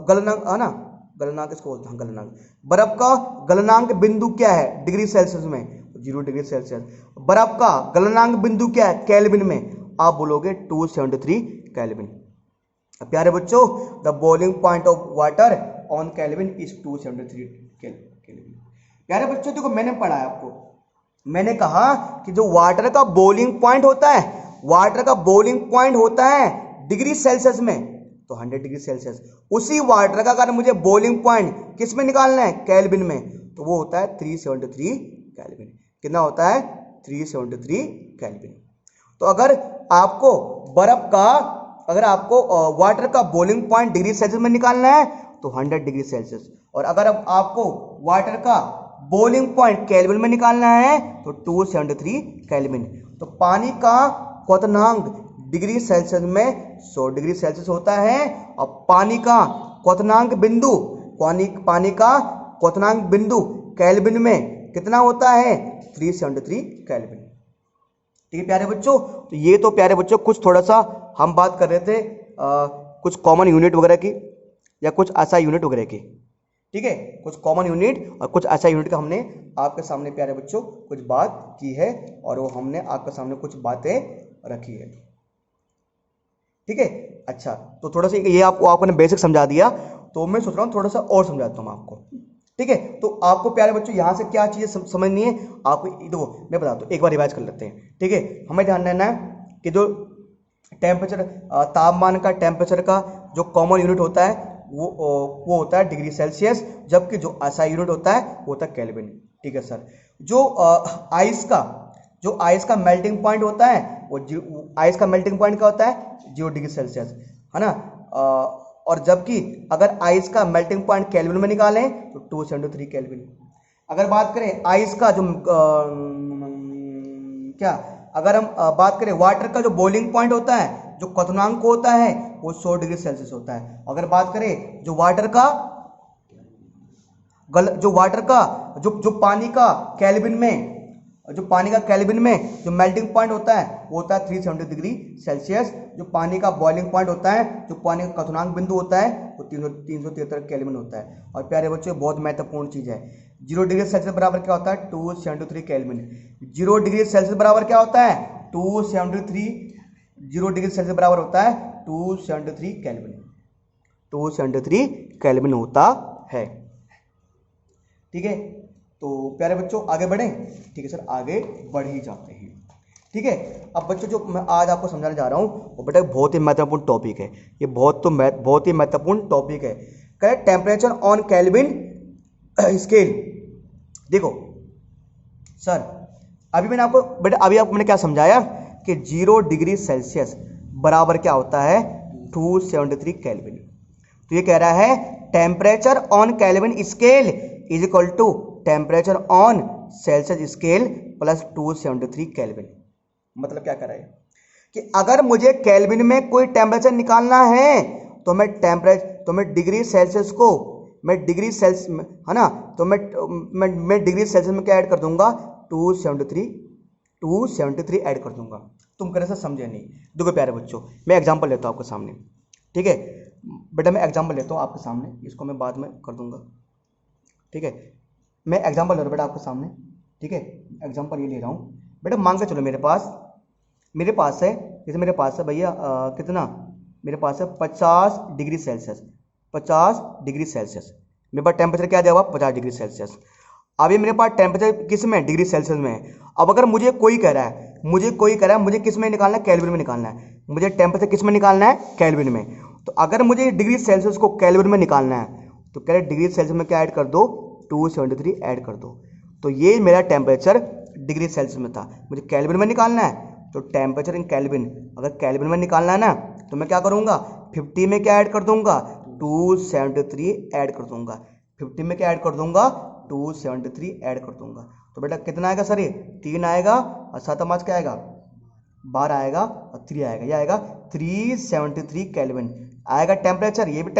गलनांक, है ना, गलनांक इसको बोलते हैं गलनांक। बर्फ का गलनांक बिंदु क्या है डिग्री सेल्सियस में? 0 डिग्री सेल्सियस। बर्फ का गलनांक बिंदु क्या है केल्विन में? आप बोलोगे 273 केल्विन। प्यारे बच्चों, the boiling point of water on kelvin is 273 kelvin. प्यारे बच्चों देखो, मैंने पढ़ा है आपको, मैंने कहा कि जो वाटर का बॉइलिंग पॉइंट होता है, वाटर का बॉइलिंग पॉइंट होता है डिग्री सेल्सियस में, तो 100 डिग्री सेल्सियस। उसी वाटर का अगर मुझे बॉइलिंग पॉइंट किस में निकालना है केल्विन में, तो वो होता है 373 केल्विन। कितना होता है? 373 केल्विन। तो अगर आपको बर्फ का, अगर आपको वाटर का बॉइलिंग पॉइंट डिग्री सेल्सियस में निकालना है तो 100 डिग्री सेल्सियस, और अगर अब आपको वाटर का बॉइलिंग पॉइंट केल्विन में निकालना है तो 273 केल्विन। तो पानी का क्वथनांक डिग्री सेल्सियस में 100 डिग्री सेल्सियस होता है, और पानी का क्वथनांक बिंदु, पानी का क्वथनांक बिंदु केल्विन में कितना होता है? 373 केल्विन। ठीक है प्यारे बच्चों, तो ये तो प्यारे बच्चों कुछ थोड़ा सा हम बात कर रहे थे कुछ कॉमन यूनिट वगैरह की, या कुछ ऐसा यूनिट वगैरह की। ठीक है, कुछ कॉमन यूनिट और कुछ ऐसा यूनिट का हमने आपके सामने प्यारे बच्चों कुछ बात की है, और वो हमने आपके सामने कुछ बातें रखी है। ठीक है, अच्छा, तो थोड़ा सा ये आपने बेसिक समझा दिया, तो मैं सोच रहा हूँ थोड़ा सा और समझाता हूँ आपको। ठीक है, तो आपको प्यारे बच्चों यहाँ से क्या चीज़ें समझनी है आपको, देखो मैं बताता हूँ, एक बार रिवाइज कर लेते हैं। ठीक है, हमें ध्यान देना है कि जो टेम्परेचर, तापमान का, टेम्परेचर का जो कॉमन यूनिट होता है वो होता है डिग्री सेल्सियस, जबकि जो एसआई यूनिट होता है वो होता है केल्विन। ठीक है सर, जो आइस का मेल्टिंग पॉइंट होता है वो आइस का मेल्टिंग पॉइंट क्या होता है? 0 डिग्री सेल्सियस, है ना। और जबकि अगर आइस का मेल्टिंग पॉइंट केल्विन में निकालें तो 273 केल्विन। अगर बात करें आइस का जो अगर हम बात करें वाटर का जो बॉइलिंग पॉइंट होता है, जो क्वथनांक होता है वो 100 डिग्री सेल्सियस होता है। अगर बात करें जो वाटर का जो पानी का केल्विन में जो मेल्टिंग पॉइंट होता है वो होता है 370 डिग्री सेल्सियस। जो पानी का बॉइलिंग पॉइंट होता है, जो पानी का क्वथनांक बिंदु होता है वो 373 केल्विन होता है। और प्यारे बच्चों, बहुत महत्वपूर्ण चीज़ है, 0 डिग्री सेल्सियस बराबर क्या होता है? 273 केल्विन। 0 डिग्री सेल्सियस बराबर क्या होता है? 273। 0 डिग्री सेल्सियस बराबर होता है 273 केल्विन। 273 केल्विन होता है। ठीक है, तो प्यारे बच्चों आगे बढ़ें। ठीक है सर, आगे बढ़ ही जाते हैं। ठीक है, अब बच्चों जो मैं आज आपको समझाने जा रहा हूँ वो बेटा बहुत ही महत्वपूर्ण टॉपिक है, ये बहुत ही महत्वपूर्ण टॉपिक है। Correct, temperature on Kelvin scale. देखो सर, अभी मैंने क्या समझाया कि 0 डिग्री सेल्सियस बराबर क्या होता है? 273 केल्विन। तो ये कह रहा है temperature on Kelvin scale is equal to temperature on Celsius scale plus 273 Kelvin. मतलब क्या कर रहा है कि अगर मुझे केल्विन में कोई टेम्परेचर निकालना है तो मैं डिग्री सेल्सियस को, मैं डिग्री सेल्सियस, है ना, तो मैं डिग्री सेल्सियस में क्या ऐड कर दूंगा? 273 ऐड कर दूंगा। तुम करे से समझे नहीं। देखो प्यारे बच्चों, मैं एग्जांपल लेता हूँ आपके सामने। ठीक है बेटा, मैं एग्जांपल लेता हूँ आपके सामने, इसको मैं बाद में कर दूंगा। ठीक है, मैं एग्जांपल ले रहा हूँ बेटा आपके सामने। ठीक है, एग्जांपल ये ले रहा हूँ बेटा, मान के चलो मेरे पास है, जैसे मेरे पास है भैया कितना, मेरे पास है 50 डिग्री सेल्सियस। 50 डिग्री सेल्सियस मेरे पास टेम्परेचर क्या दिया हुआ? 50 डिग्री सेल्सियस। अब ये मेरे पास टेम्परेचर किस में? डिग्री सेल्सियस में है। अब अगर मुझे कोई कह रहा है मुझे किस में निकालना है? केल्विन में निकालना है। मुझे टेम्परेचर किस में निकालना है? केल्विन में। तो अगर मुझे डिग्री सेल्सियस को केल्विन में निकालना है तो कह रहे डिग्री सेल्सियस में क्या ऐड कर दो? 273 ऐड कर दो। तो ये मेरा टेम्परेचर डिग्री सेल्सियस में था, मुझे केल्विन में निकालना है तो टेम्परेचर इन केल्विन, अगर केल्विन में निकालना है ना तो मैं क्या करूँगा? 50 में क्या ऐड कर दूंगा? 273 ऐड कर दूंगा। 50 में क्या ऐड कर दूंगा? 273 ऐड कर दूंगा। तो बेटा कितना आएगा सर? ये 3 आएगा और 7 5 क्या आएगा? 12 आएगा और 3 आएगा, यह आएगा 373 केल्विन आएगा टेम्परेचर। ये भी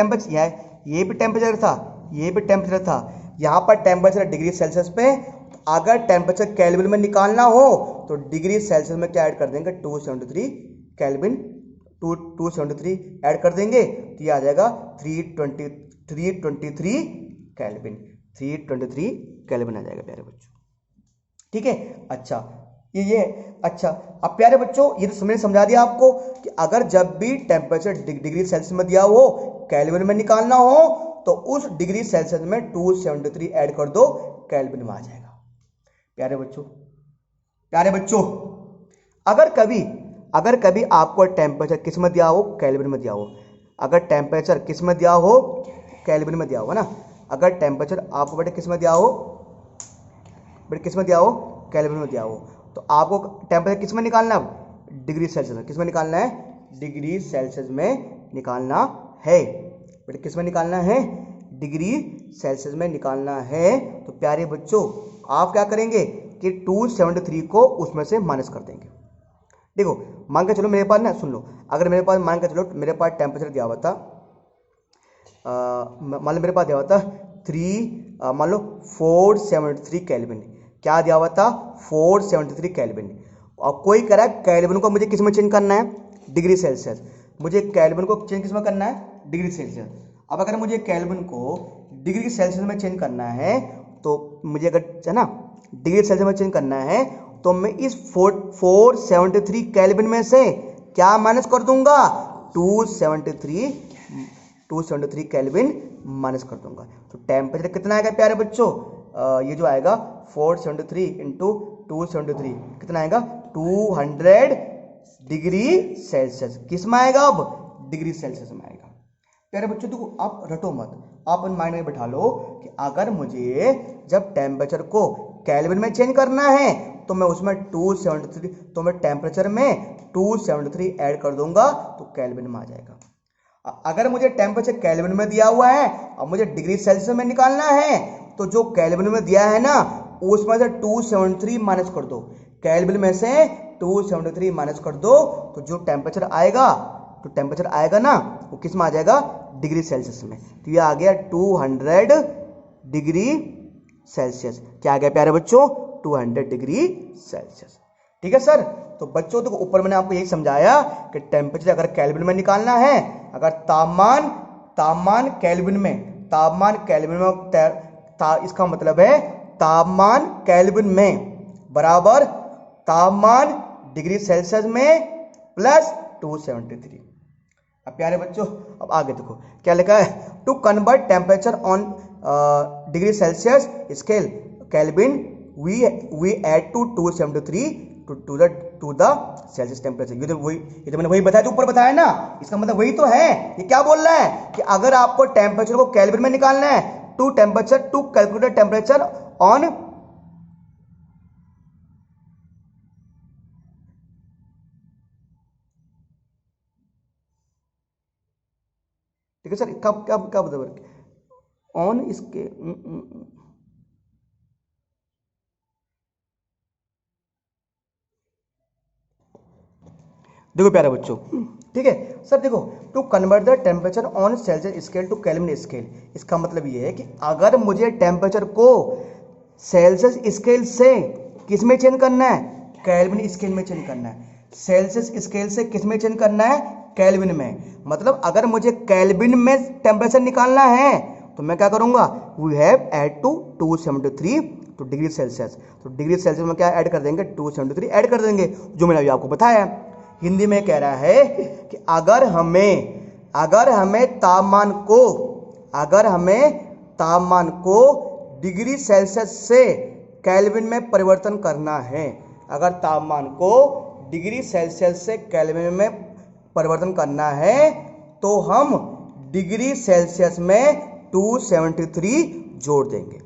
टेम्परेचर था, यहाँ पर टेम्परेचर डिग्री सेल्सियस पे। अगर टेम्परेचर केल्विन में निकालना हो तो डिग्री सेल्सियस में क्या ऐड कर देंगे? 273 केल्विन, 273 ऐड कर देंगे तो ये आ जाएगा 323 केल्विन, 323 केल्विन आ जाएगा प्यारे बच्चों। ठीक है, अच्छा ये अच्छा। अब प्यारे बच्चों ये तो मैंने समझा दिया आपको कि अगर जब भी टेम्परेचर डिग्री सेल्सियस में दिया हो, केल्विन में निकालना हो, तो उस डिग्री सेल्सियस में 273 ऐड कर दो, केल्विन में आ जाएगा। प्यारे बच्चों, प्यारे बच्चों, अगर कभी आपको टेम्परेचर किस में दिया हो, केल्विन में दिया हो, अगर टेम्परेचर किस में दिया हो, केल्विन में दिया हो ना, अगर टेम्परेचर आपको बेटे किस में दिया हो, बेटे किस में दिया हो, केल्विन में दिया हो, तो आपको टेम्परेचर किस में निकालना है, डिग्री सेल्सियस में। किस में निकालना है, डिग्री सेल्सियस में निकालना है बेटे, किस में निकालना है, डिग्री सेल्सियस में निकालना है। तो प्यारे बच्चों आप क्या करेंगे कि 273 को उसमें से माइनस कर देंगे। देखो मान के चलो मेरे पास ना, सुन लो, अगर मेरे पास मान के चलो मेरे पास टेम्परेचर दिया हुआ था, मान लो मेरे पास दिया हुआ था 3 मान लो 473 केल्विन, क्या दिया हुआ था, 473 केल्विन। और कोई कह रहा है केल्विन को मुझे किस में चेंज करना है, डिग्री सेल्सियस, मुझे केल्विन को चेंज किस में करना है, डिग्री सेल्सियस। अब अगर मुझे केल्विन को डिग्री सेल्सियस में चेंज करना है, तो मुझे अगर है ना डिग्री सेल्सियस में चेंज करना है, तो मैं इस 473 केल्विन में से क्या माइनस कर दूंगा, 273 केल्विन माइनस कर दूंगा। तो टेम्परेचर कितना आएगा प्यारे बच्चों, ये जो आएगा 473 इंटू 273 कितना आएगा, 200 डिग्री सेल्सियस। किस में आएगा, अब डिग्री सेल्सियस में आएगा। प्यारे बच्चों देखो आप रटो मत, आप माइंड में बैठा लो कि अगर मुझे जब टेम्परेचर को केल्विन में चेंज करना है, तो मैं उसमें 273, तो मैं टेम्परेचर में 273 ऐड कर दूंगा, तो केल्विन में आ जाएगा। अगर मुझे टेम्परेचर केल्विन में दिया हुआ है और मुझे डिग्री सेल्सियस में निकालना है, तो जो केल्विन में दिया है ना उसमें से 273 माइनस कर दो, केल्विन में से 273 माइनस कर दो, तो जो टेम्परेचर आएगा, तो टेम्परेचर आएगा ना वो किस में आ जाएगा, डिग्री सेल्सियस में। तो ये आ गया 200 डिग्री सेल्सियस। क्या आ गया प्यारे बच्चों, 200 डिग्री सेल्सियस। ठीक है सर, तो बच्चों तो ऊपर मैंने आपको यही समझाया कि टेम्परेचर अगर केल्विन में निकालना है, अगर तापमान केल्विन में, इसका मतलब है तापमान केल्विन में बराबर तापमान डिग्री सेल्सियस में प्लस 273। अब प्यारे बच्चों अब आगे देखो क्या लिखा है, to convert temperature on degree Celsius scale Kelvin we add to 273 to the Celsius temperature. ये तो मैंने वही बताया, ऊपर बताया ना, इसका मतलब वही तो है। ये क्या बोल रहा है कि अगर आपको टेम्परेचर को केल्विन में निकालना है, टू कैलकुलेट टेम्परेचर ऑन ठीक है सर, कब क्या क्या बता ऑन इसके देखो प्यारे बच्चों, ठीक है सर, देखो to convert the temperature on Celsius scale to Kelvin scale, इसका मतलब ये है कि अगर मुझे टेम्परेचर को सेल्सियस स्केल से किस में चेंज करना है, केल्विन स्केल में चेंज करना है। सेल्सियस स्केल से किस में चेंज करना है, केल्विन में। मतलब अगर मुझे केल्विन में टेम्परेचर निकालना है, तो मैं क्या करूंगा, we have add to 273 to degree Celsius. तो डिग्री सेल्सियस में क्या ऐड कर देंगे, 273 ऐड कर देंगे, जो मैंने अभी आपको बताया। हिंदी में कह रहा है कि अगर हमें तापमान को डिग्री सेल्सियस से केल्विन में परिवर्तन करना है, अगर तापमान को डिग्री सेल्सियस से केल्विन में परिवर्तन करना है, तो हम डिग्री सेल्सियस में 273 जोड़ देंगे।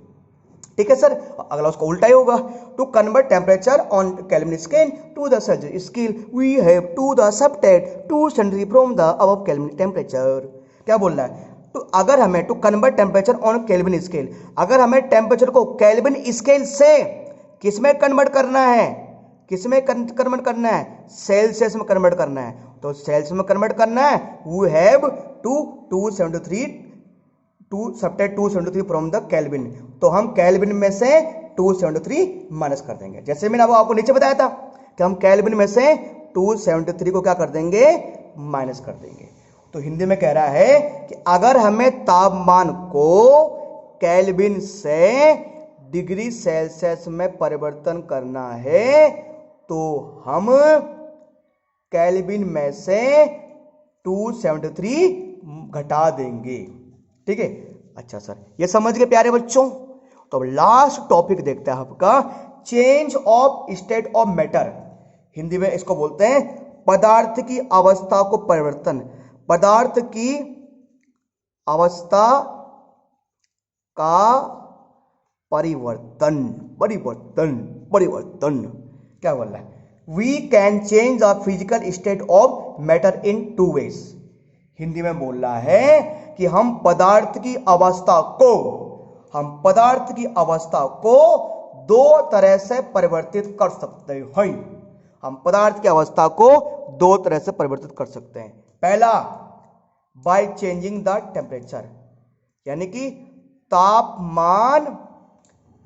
ठीक है सर, अगला उसका उल्टा ही होगा, to convert temperature on Kelvin scale to the Celsius scale we have to the subtract 273 from the above Kelvin temperature. क्या बोल रहा है, तो अगर हमें to convert temperature on Kelvin scale, अगर हमें टेम्परेचर को केल्विन स्केल से किस में कन्वर्ट करना है, किस में कन्वर्ट करना है, सेल्सियस में कन्वर्ट करना है। तो सेल्सियस में कन्वर्ट करना है, we have to 273 from the Kelvin, तो हम केल्विन में से 273 माइनस कर देंगे। जैसे मैंने आपको नीचे बताया था कि हम केल्विन में से 273 को क्या कर देंगे, माइनस कर देंगे। तो हिंदी में कह रहा है कि अगर हमें तापमान को केल्विन से डिग्री सेल्सियस में परिवर्तन करना है तो हम केल्विन में से 273 घटा देंगे। ठीक है, अच्छा सर, ये समझ गए प्यारे बच्चों। तो अब लास्ट टॉपिक देखते हैं आपका change of state of matter. Hindi में इसको बोलते हैं पदार्थ की अवस्था को परिवर्तन। पदार्थ की अवस्था का परिवर्तन, परिवर्तन, परिवर्तन क्या बोल रहा है? We can change the physical state of matter in 2 ways। Hindi में बोल रहा है कि हम पदार्थ की अवस्था को 2 तरह से परिवर्तित कर सकते हैं। हम पदार्थ की अवस्था को 2 तरह से परिवर्तित कर सकते हैं। पहला, बाय चेंजिंग द टेम्परेचर, यानी कि तापमान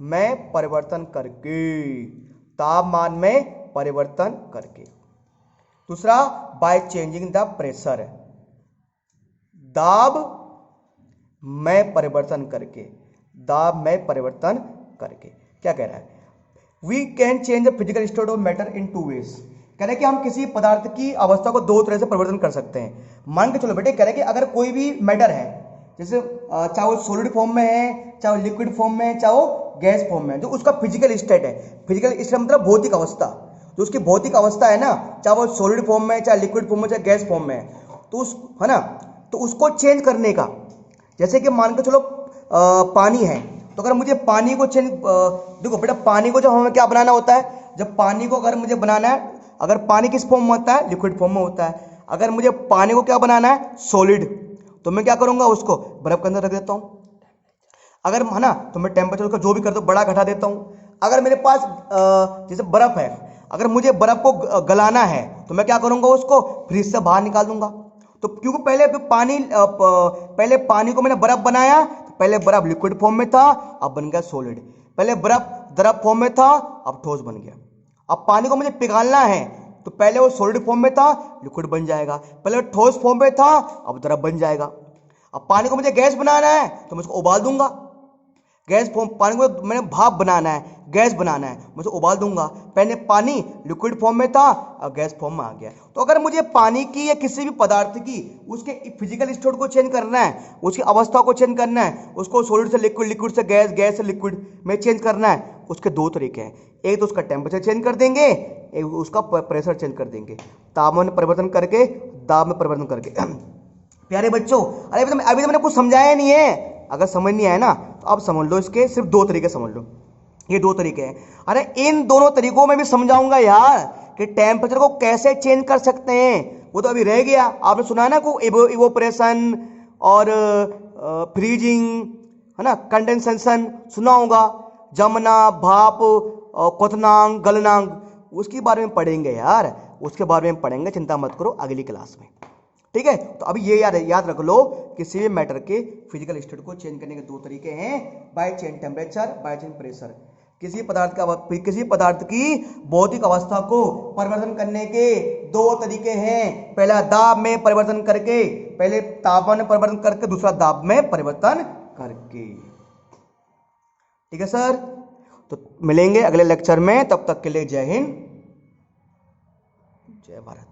में परिवर्तन करके, तापमान में परिवर्तन करके। दूसरा, बाय चेंजिंग द प्रेशर, दाब में परिवर्तन करके, दाब में परिवर्तन करके। क्या कह रहा है? We can change the physical state of matter in 2 ways। कह रहे हैं कि हम किसी पदार्थ की अवस्था को 2 तरह से परिवर्तन कर सकते हैं। मान के चलो बेटे, कह रहे हैं कि अगर कोई भी मैटर है, जैसे चाहे वो सॉलिड फॉर्म में है, चाहे वो लिक्विड फॉर्म में है, चाहे वो गैस फॉर्म में है, जो उसका फिजिकल स्टेट है, फिजिकल स्टेट मतलब भौतिक अवस्था, जो उसकी भौतिक अवस्था है ना, चाहे वो सॉलिड फॉर्म में, चाहे लिक्विड फॉर्म में, चाहे गैस फॉर्म में है, तो उस है ना, तो उसको चेंज करने का, जैसे कि मान के चलो पानी है, तो अगर मुझे पानी को चेंज, देखो बेटा, पानी को जब हमें क्या बनाना होता है, जब पानी को अगर मुझे बनाना है, अगर पानी किस फॉर्म में होता है? लिक्विड फॉर्म में होता है। अगर मुझे पानी को क्या बनाना है? सॉलिड, तो मैं क्या करूंगा? उसको बर्फ के अंदर रख देता हूं। अगर है ना, तो मैं टेम्परेचर का जो भी करता हूं बड़ा घटा देता हूं। अगर मेरे पास जैसे बर्फ है, अगर मुझे बर्फ को गलाना है तो मैं क्या करूंगा? उसको फ्रिज से बाहर निकाल दूंगा। तो क्योंकि पहले पानी को मैंने बर्फ बनाया, तो पहले बर्फ लिक्विड फॉर्म में था, अब बन गया सॉलिड। पहले बर्फ द्रव फॉर्म में था, अब ठोस बन गया। अब पानी को मुझे पिघालना है, तो पहले वो सॉलिड फॉर्म में था, लिक्विड बन जाएगा। पहले ठोस फॉर्म में था, अब द्रव बन जाएगा। अब पानी को मुझे गैस बनाना है, तो मैं उसको उबाल दूंगा। गैस फॉर्म, पानी को मैंने भाप बनाना है, गैस बनाना है, मैं उसे उबाल दूंगा। पहले पानी लिक्विड फॉर्म में था, अब गैस फॉर्म में आ गया। तो अगर मुझे पानी की या किसी भी पदार्थ की उसके फिजिकल स्टेट को चेंज करना है, उसकी अवस्था को चेंज करना है, उसको सॉलिड से लिक्विड, लिक्विड से गैस, गैस से लिक्विड में चेंज करना है, उसके 2 तरीके हैं। एक तो उसका टेम्परेचर चेंज कर देंगे, एक उसका प्रेशर चेंज कर देंगे, तापमान में परिवर्तन करके, दाब में परिवर्तन करके। प्यारे बच्चों, अरे अभी तो मैंने कुछ समझाया नहीं है। अगर समझ नहीं आया ना, तो आप समझ लो, इसके सिर्फ 2 तरीके समझ लो। ये 2 तरीके हैं। अरे इन दोनों तरीकों में भी समझाऊंगा यार कि टेम्परेचर को कैसे चेंज कर सकते हैं। वो तो अभी रह गया, आपने सुना है ना, को इवोपरेशन और फ्रीजिंग, है ना, कंडेंसेशन सुना होगा, जमना, भाप, क्वथनांक, गलनांक, उसके बारे में पढ़ेंगे यार, उसके बारे में पढ़ेंगे, चिंता मत करो, अगली क्लास में। ठीक है, तो अभी ये याद रख लो, किसी भी मैटर के फिजिकल स्टेट को चेंज करने के 2 तरीके हैं, by change temperature, by change pressure. किसी पदार्थ की भौतिक अवस्था को परिवर्तन करने के 2 तरीके हैं। पहला दाब में परिवर्तन करके, पहले तापमान में परिवर्तन करके, दूसरा दाब में परिवर्तन करके। ठीक है सर, तो मिलेंगे अगले लेक्चर में, तब तक के लिए जय हिंद, जय भारत।